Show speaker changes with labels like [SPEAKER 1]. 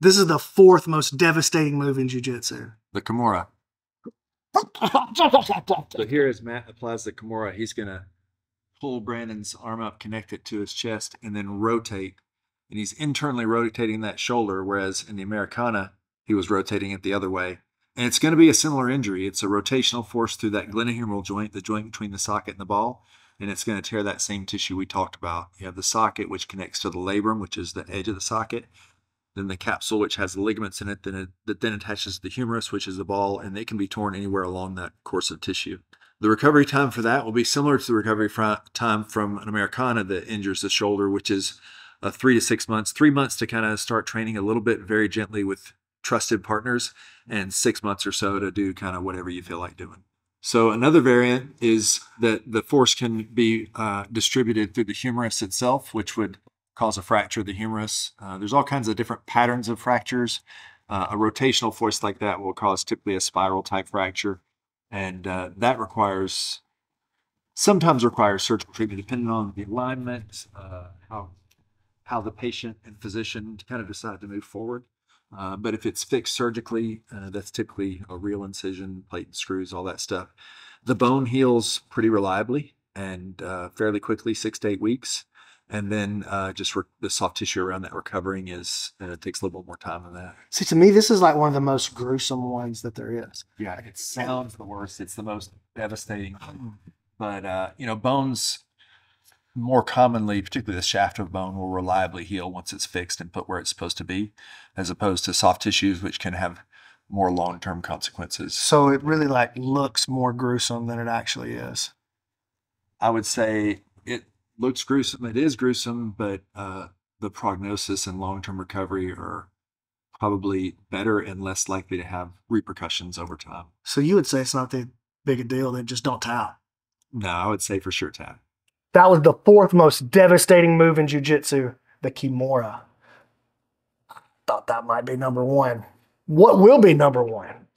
[SPEAKER 1] This is the fourth most devastating move in jiu-jitsu.
[SPEAKER 2] The Kimura. So here as Matt applies the Kimura, he's going to pull Brandon's arm up, connect it to his chest, and then rotate. And he's internally rotating that shoulder, whereas in the Americana, he was rotating it the other way. And it's going to be a similar injury. It's a rotational force through that glenohumeral joint, the joint between the socket and the ball, and it's going to tear that same tissue we talked about. You have the socket, which connects to the labrum, which is the edge of the socket, then the capsule, which has the ligaments in it, that then attaches to the humerus, which is the ball, and they can be torn anywhere along that course of tissue. The recovery time for that will be similar to the recovery time from an Americana that injures the shoulder, which is 3 to 6 months. 3 months to kind of start training a little bit very gently with trusted partners, and 6 months or so to do kind of whatever you feel like doing. So another variant is that the force can be distributed through the humerus itself, which would cause a fracture of the humerus. There's all kinds of different patterns of fractures. A rotational force like that will cause typically a spiral type fracture. And that sometimes requires surgical treatment depending on the alignment, how the patient and physician kind of decide to move forward. But if it's fixed surgically, that's typically a real incision, plate and screws, all that stuff. The bone heals pretty reliably and fairly quickly, 6 to 8 weeks. And then just the soft tissue around that recovering it takes a little bit more time than that.
[SPEAKER 1] See, to me, this is like one of the most gruesome ones that there is.
[SPEAKER 2] Yeah, it sounds the worst. It's the most devastating. But, bones more commonly, particularly the shaft of bone, will reliably heal once it's fixed and put where it's supposed to be, as opposed to soft tissues, which can have more long-term consequences.
[SPEAKER 1] So it really looks more gruesome than it actually is.
[SPEAKER 2] I would say it looks gruesome. It is gruesome, but the prognosis and long-term recovery are probably better and less likely to have repercussions over time.
[SPEAKER 1] So you would say it's not that big a deal, then just don't tap.
[SPEAKER 2] No, I would say for sure tap.
[SPEAKER 1] That was the fourth most devastating move in jiu-jitsu, the Kimura. I thought that might be number one. What will be number one?